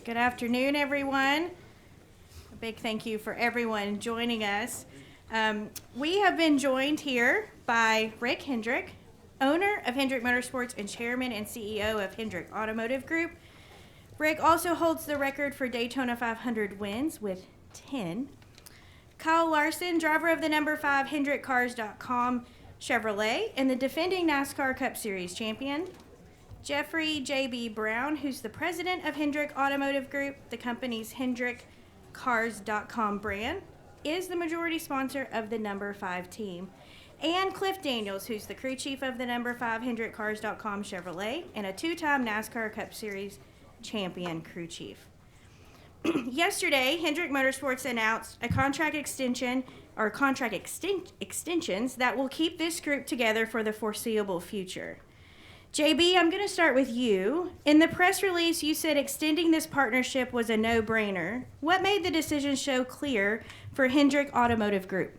Good afternoon, everyone. A big thank you for everyone joining us. We have been joined here by Rick Hendrick, owner of Hendrick Motorsports and chairman and CEO of Hendrick Automotive Group. Rick also holds the record for Daytona 500 wins with 10. Kyle Larson, driver of the number 5 HendrickCars.com Chevrolet and the defending NASCAR Cup Series champion. Jeffrey J.B. Brown, who's the president of Hendrick Automotive Group, the company's HendrickCars.com brand, is the majority sponsor of the number 5 team. And Cliff Daniels, who's the crew chief of the number 5 HendrickCars.com Chevrolet and a 2-time NASCAR Cup Series champion crew chief. Yesterday, Hendrick Motorsports announced a contract extensions that will keep this group together for the foreseeable future. JB, I'm going to start with you. In the press release, you said extending this partnership was a no-brainer. What made the decision so clear for Hendrick Automotive Group?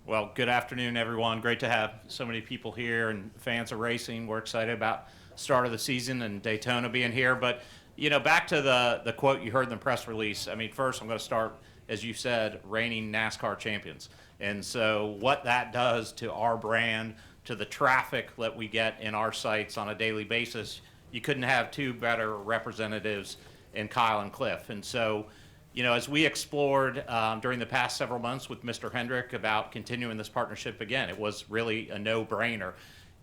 Well, good afternoon, everyone. Great to have so many people here and fans of racing. We're excited about the start of the season and Daytona being here. But, you know, back to the quote you heard in the press release. I mean, first I'm going to start, as you said, reigning NASCAR champions. And so what that does to our brand, to the traffic that we get in our sites on a daily basis, you couldn't have two better representatives in Kyle and Cliff. And so, you know, as we explored during the past several months with Mr. Hendrick about continuing this partnership again, it was really a no-brainer.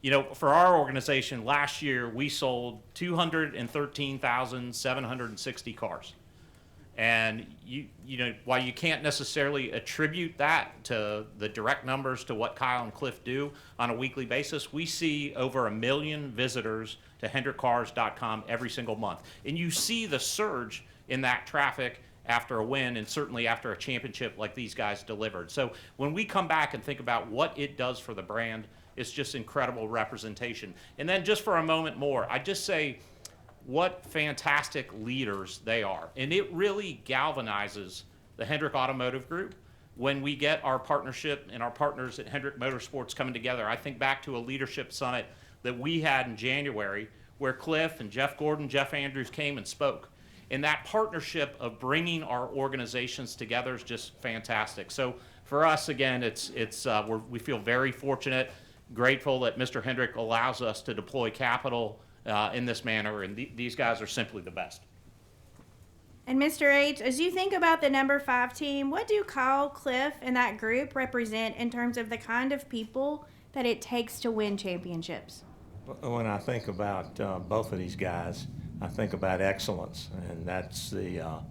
You know, for our organization, last year we sold 213,760 cars. And you know, while you can't necessarily attribute that to the direct numbers to what Kyle and Cliff do on a weekly basis, we see over 1 million visitors to HendrickCars.com every single month. And you see the surge in that traffic after a win and certainly after a championship like these guys delivered. So when we come back and think about what it does for the brand, it's just incredible representation. And then just for a moment more, I just say, what fantastic leaders they are. And it really galvanizes the Hendrick Automotive Group when we get our partnership and our partners at Hendrick Motorsports coming together. I think back to a leadership summit that we had in January where Cliff and Jeff Gordon, Jeff Andrews came and spoke. And that partnership of bringing our organizations together is just fantastic. So for us, again, we feel very fortunate, grateful that Mr. Hendrick allows us to deploy capital in this manner, and these guys are simply the best. And Mr. H, as you think about the number 5 team, what do Kyle, Cliff, and that group represent in terms of the kind of people that it takes to win championships? When I think about both of these guys, I think about excellence, and that's the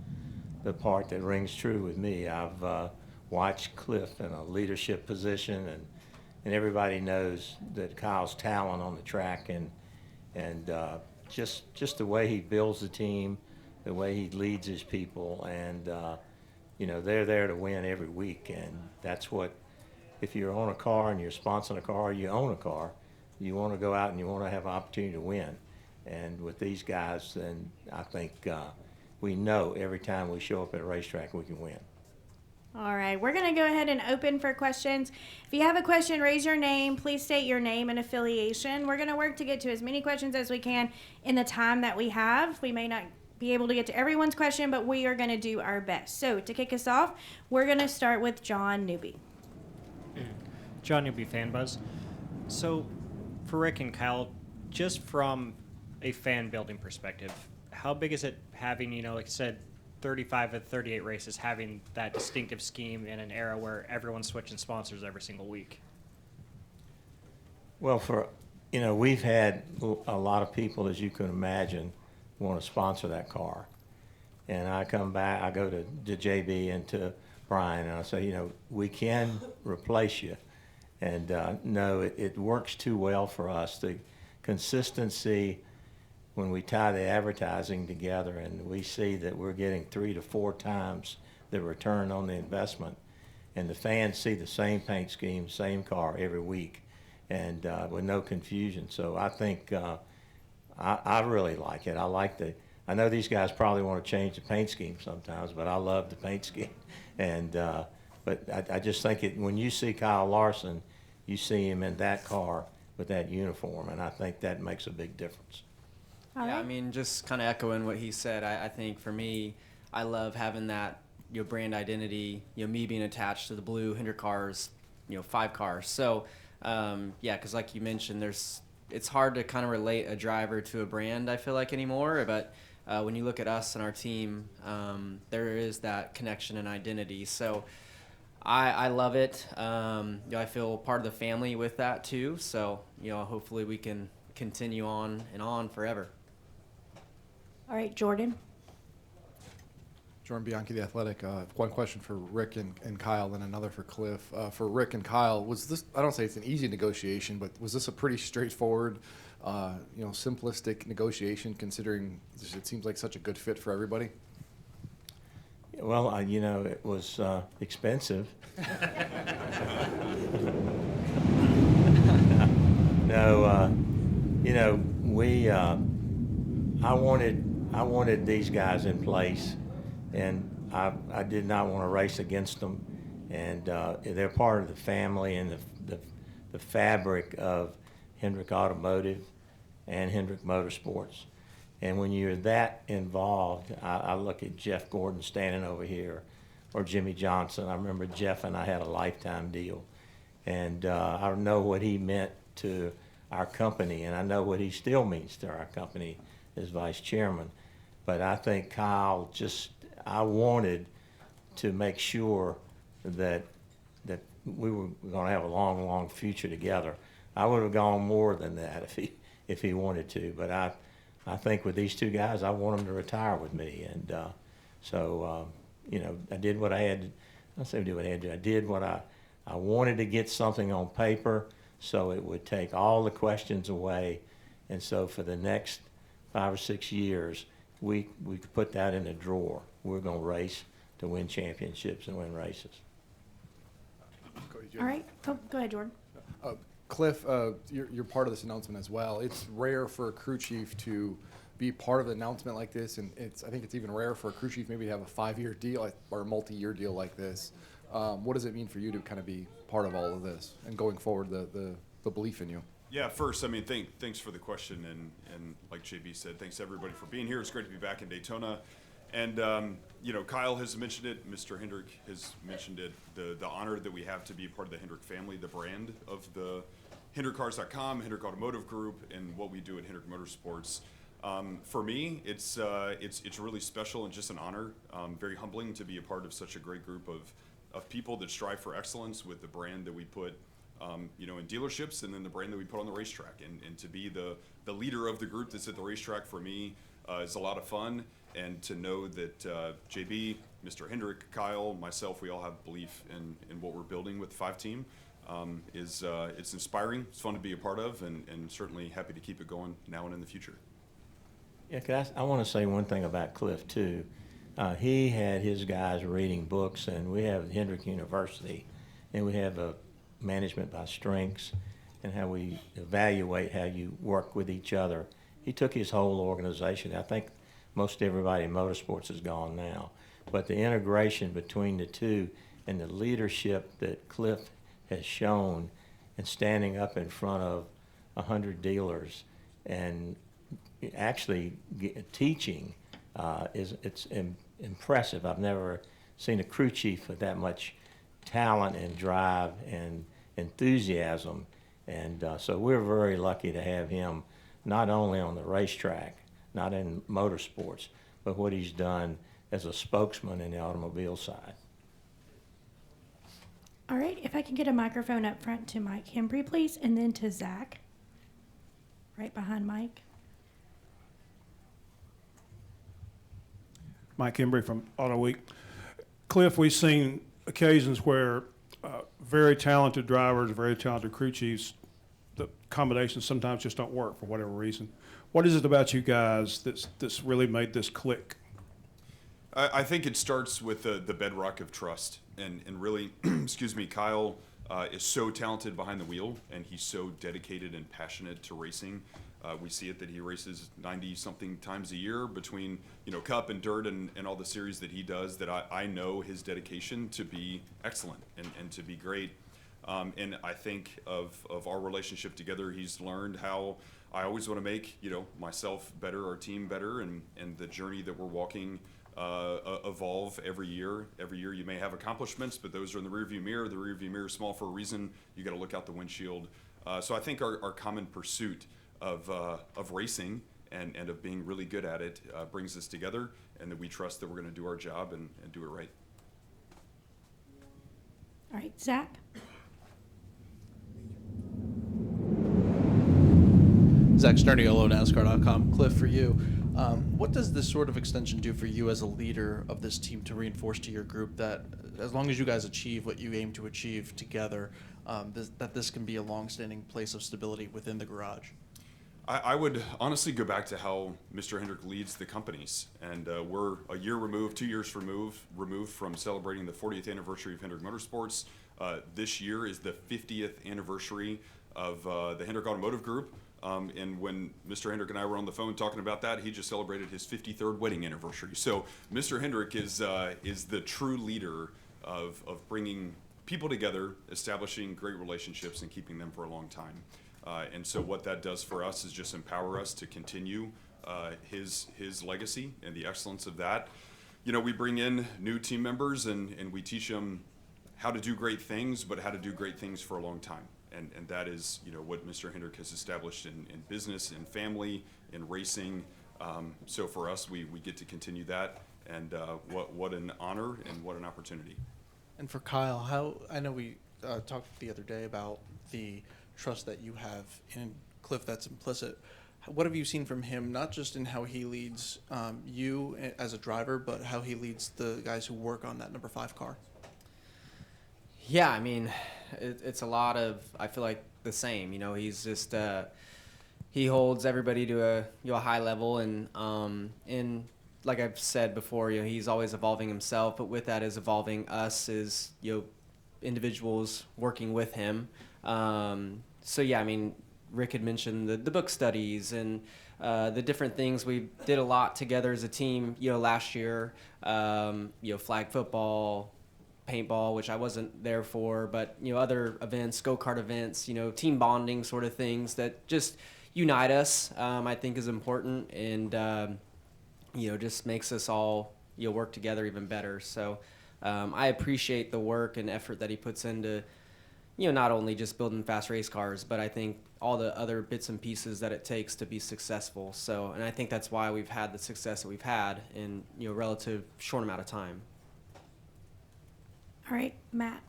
part that rings true with me. I've watched Cliff in a leadership position, and everybody knows that Kyle's talent on the track and just the way he builds the team, the way he leads his people, and you know, they're there to win every week, and that's what, if you're on a car and you're sponsoring a car, you own a car, you want to go out and you want to have an opportunity to win. And with these guys, then I think we know every time we show up at a racetrack we can win. All right, we're going to go ahead and open for questions. If you have a question, raise your name. Please state your name and affiliation. We're going to work to get to as many questions as we can in the time that we have. We may not be able to get to everyone's question, but we are going to do our best. So to kick us off, we're going to start with John Newby. John Newby, Fan Buzz. So for Rick and Kyle, just from a fan building perspective, how big is it having, you know, like I said, 35 of 38 races, having that distinctive scheme in an era where everyone's switching sponsors every single week? Well, we've had a lot of people, as you can imagine, want to sponsor that car. And I come back, I go to JB and to Brian, and I say, you know, we can replace you. And no, it works too well for us. The consistency, when we tie the advertising together and we see that we're getting 3 to 4 times the return on the investment, and the fans see the same paint scheme, same car every week, and with no confusion. So I think I really like it. I know these guys probably want to change the paint scheme sometimes, but I love the paint scheme. And but I just think when you see Kyle Larson, you see him in that car with that uniform, and I think that makes a big difference. All Yeah, I right. mean, just kind of echoing what he said, I think for me, I love having that, brand identity, me being attached to the blue Hendrick cars, 5 cars. So, yeah, because like you mentioned, it's hard to kind of relate a driver to a brand, I feel like, anymore. But when you look at us and our team, there is that connection and identity. So I love it. I feel part of the family with that too. So, hopefully we can continue on and on forever. All right, Jordan. Jordan Bianchi, The Athletic. One question for Rick and Kyle, and another for Cliff. For Rick and Kyle, was this, I don't say it's an easy negotiation, but was this a pretty straightforward, simplistic negotiation, considering it seems like such a good fit for everybody? Well, it was expensive. No, I wanted these guys in place, and I did not want to race against them. And they're part of the family and the fabric of Hendrick Automotive and Hendrick Motorsports. And when you're that involved, I look at Jeff Gordon standing over here, or Jimmy Johnson. I remember Jeff and I had a lifetime deal. And I know what he meant to our company, and I know what he still means to our company as vice chairman. But I think Kyle I wanted to make sure that we were going to have a long, long future together. I would have gone more than that if he wanted to. But I think with these two guys, I want them to retire with me. And so, I did what I had to. I say I did what I had to do. I did what I wanted to get something on paper so it would take all the questions away. And so for the next 5 or 6 years, we could put that in a drawer. We're going to race to win championships and win races. All right. Oh, go ahead, Jordan. Cliff, you're part of this announcement as well. It's rare for a crew chief to be part of an announcement like this, and I think it's even rare for a crew chief maybe to have a 5-year deal or a multi-year deal like this. What does it mean for you to kind of be part of all of this and going forward, the belief in you? Yeah, first, thanks for the question, and like JB said, thanks everybody for being here. It's great to be back in Daytona. And, Kyle has mentioned it, Mr. Hendrick has mentioned it, the honor that we have to be part of the Hendrick family, the brand of the HendrickCars.com, Hendrick Automotive Group, and what we do at Hendrick Motorsports. For me, it's really special and just an honor, very humbling to be a part of such a great group of people that strive for excellence with the brand that we put in dealerships, and then the brand that we put on the racetrack. And to be the leader of the group that's at the racetrack for me is a lot of fun. And to know that JB, Mr. Hendrick, Kyle, myself, we all have belief in what we're building with the 5 team it's inspiring. It's fun to be a part of, and certainly happy to keep it going now and in the future. Yeah, I want to say one thing about Cliff, too. He had his guys reading books, and we have Hendrick University, and we have a management by strengths and how we evaluate how you work with each other. He took his whole organization. I think most everybody in motorsports is gone now. But the integration between the two and the leadership that Cliff has shown and standing up in front of 100 dealers and actually teaching it's impressive. I've never seen a crew chief with that much talent and drive and enthusiasm. And so we're very lucky to have him not only on the racetrack, not in motorsports, but what he's done as a spokesman in the automobile side. All right. If I can get a microphone up front to Mike Hembry, please, and then to Zach, right behind Mike. Mike Embry from Auto Week. Cliff, we've seen occasions where very talented drivers, very talented crew chiefs, the combinations sometimes just don't work for whatever reason. What is it about you guys that's really made this click? I think it starts with the bedrock of trust, and really, excuse me, Kyle is so talented behind the wheel, and he's so dedicated and passionate to racing. We see it that he races 90-something times a year between Cup and Dirt and all the series that he does, that I know his dedication to be excellent and to be great. And I think of our relationship together, he's learned how I always want to make, myself better, our team better, and the journey that we're walking evolve every year. Every year you may have accomplishments, but those are in the rearview mirror. The rearview mirror is small for a reason. You got to look out the windshield. So I think our common pursuit of racing and of being really good at it brings us together, and that we trust that we're going to do our job and do it right. All right, Zach? Zach Sterniolo, NASCAR.com. Cliff, for you, what does this sort of extension do for you as a leader of this team to reinforce to your group that as long as you guys achieve what you aim to achieve together, that this can be a long-standing place of stability within the garage? I would honestly go back to how Mr. Hendrick leads the companies, and we're a year removed, 2 years removed from celebrating the 40th anniversary of Hendrick Motorsports. This year is the 50th anniversary of the Hendrick Automotive Group. And when Mr. Hendrick and I were on the phone talking about that, he just celebrated his 53rd wedding anniversary. So Mr. Hendrick is the true leader of bringing people together, establishing great relationships, and keeping them for a long time. And so what that does for us is just empower us to continue his legacy and the excellence of that. We bring in new team members and we teach them how to do great things, but how to do great things for a long time. And that is, what Mr. Hendrick has established in business, in family, in racing. So for us, we get to continue that, and what an honor and what an opportunity. And for Kyle, I know we talked the other day about the trust that you have in Cliff that's implicit. What have you seen from him, not just in how he leads you as a driver, but how he leads the guys who work on that number 5 car? Yeah, I mean, it's a lot of, I feel like, the same. He's just he holds everybody to a high level, and like I've said before, he's always evolving himself, but with that is evolving us as individuals working with him. So yeah, I mean, Rick had mentioned the book studies and the different things. We did a lot together as a team, last year. Flag football, paintball, which I wasn't there for, but other events, go-kart events, team bonding sort of things that just unite us, I think is important, and just makes us all work together even better. So I appreciate the work and effort that he puts into not only just building fast race cars, but I think all the other bits and pieces that it takes to be successful. So, and I think that's why we've had the success that we've had in relative short amount of time. All right, Matt.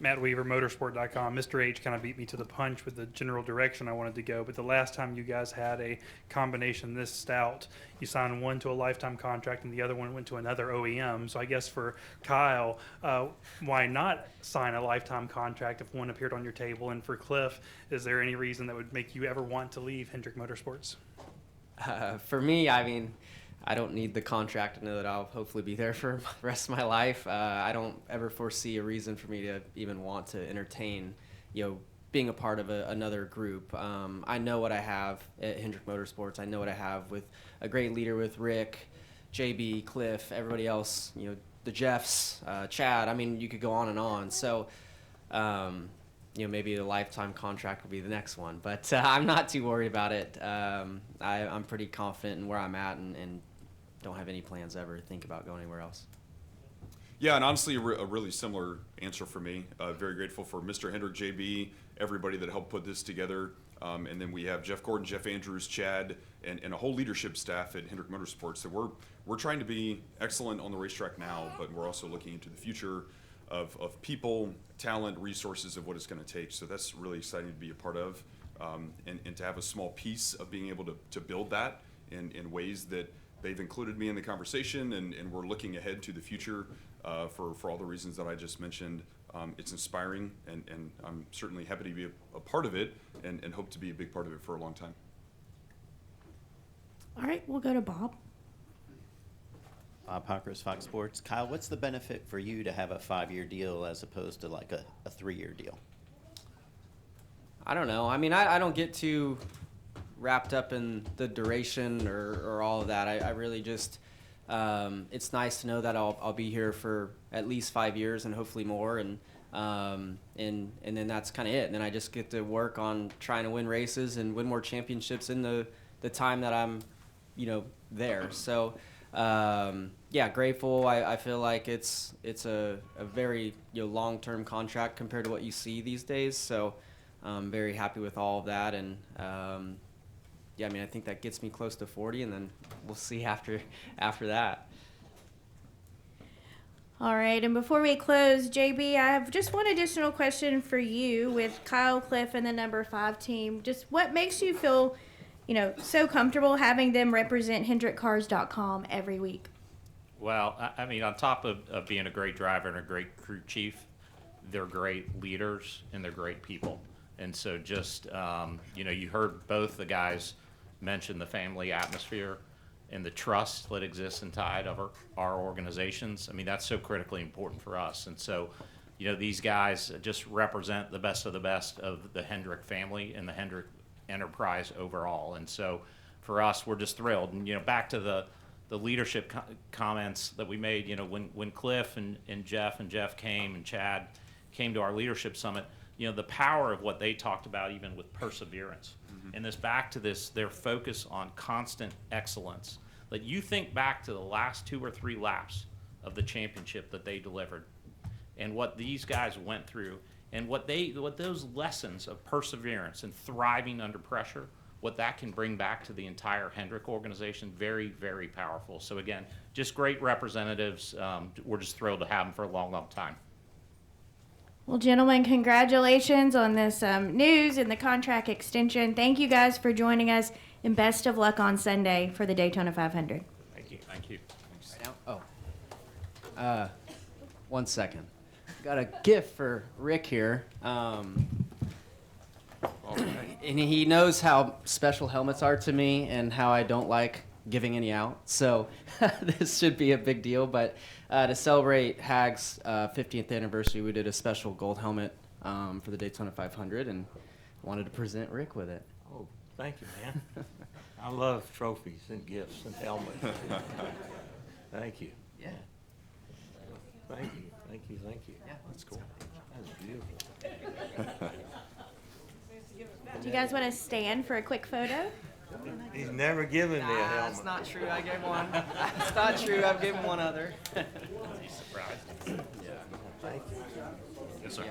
Matt Weaver, motorsport.com. Mr. H kind of beat me to the punch with the general direction I wanted to go, but the last time you guys had a combination this stout, you signed one to a lifetime contract and the other one went to another OEM. So I guess for Kyle, why not sign a lifetime contract if one appeared on your table? And for Cliff, is there any reason that would make you ever want to leave Hendrick Motorsports? For me, I mean, I don't need the contract to know that I'll hopefully be there for the rest of my life. I don't ever foresee a reason for me to even want to entertain, being a part of another group. I know what I have at Hendrick Motorsports. I know what I have with a great leader with Rick, JB, Cliff, everybody else, the Jeffs, Chad. I mean, you could go on and on. So, maybe a lifetime contract will be the next one. But I'm not too worried about it. I'm pretty confident in where I'm at and don't have any plans ever to think about going anywhere else. Yeah, and honestly, a really similar answer for me. Very grateful for Mr. Hendrick, JB, everybody that helped put this together. And then we have Jeff Gordon, Jeff Andrews, Chad, and a whole leadership staff at Hendrick Motorsports. So we're trying to be excellent on the racetrack now, but we're also looking into the future of people, talent, resources of what it's going to take. So that's really exciting to be a part of, and to have a small piece of being able to build that in ways that they've included me in the conversation, and we're looking ahead to the future for all the reasons that I just mentioned. It's inspiring, and I'm certainly happy to be a part of it and hope to be a big part of it for a long time. All right, we'll go to Bob. Bob Hawkers, Fox Sports. Kyle, what's the benefit for you to have a 5-year deal as opposed to like a 3-year deal? I don't know. I mean, I don't get too wrapped up in the duration or all of that. I really just it's nice to know that I'll be here for at least 5 years and hopefully more, and then that's kind of it. And then I just get to work on trying to win races and win more championships in the time that I'm, there. So, yeah, grateful. I feel like it's a very long-term contract compared to what you see these days. So, I'm very happy with all of that, and yeah, I mean, I think that gets me close to 40, and then we'll see after that. All right, and before we close, JB, I have just one additional question for you with Kyle, Cliff, and the number 5 team. Just what makes you feel, so comfortable having them represent HendrickCars.com every week? Well, I mean, on top of being a great driver and a great crew chief, they're great leaders and they're great people. And so just, you heard both the guys mention the family atmosphere and the trust that exists inside of our organizations. I mean, that's so critically important for us. And so, these guys just represent the best of the Hendrick family and the Hendrick enterprise overall. And so for us, we're just thrilled. And, back to the leadership comments that we made, when Cliff and Jeff came and Chad came to our leadership summit, the power of what they talked about, even with perseverance. And this back to their focus on constant excellence. Like, you think back to the last 2 or 3 laps of the championship that they delivered and what these guys went through and what those lessons of perseverance and thriving under pressure, what that can bring back to the entire Hendrick organization, very, very powerful. So again, just great representatives. We're just thrilled to have them for a long, long time. Well, gentlemen, congratulations on this news and the contract extension. Thank you guys for joining us, and best of luck on Sunday for the Daytona 500. Thank you. Thank you. Right now? 1 second. Got a gift for Rick here. And he knows how special helmets are to me and how I don't like giving any out. So this should be a big deal. But to celebrate HAG's 50th anniversary, we did a special gold helmet for the Daytona 500 and wanted to present Rick with it. Oh, thank you, man. I love trophies and gifts and helmets. Thank you. Yeah. Thank you. Thank you. Thank you. Yeah, that's cool. That's beautiful. Do you guys want to stand for a quick photo? He's never given me a helmet. That's not true. I gave one. That's not true. I've given one other. Surprised. Thank you. Yes, sir.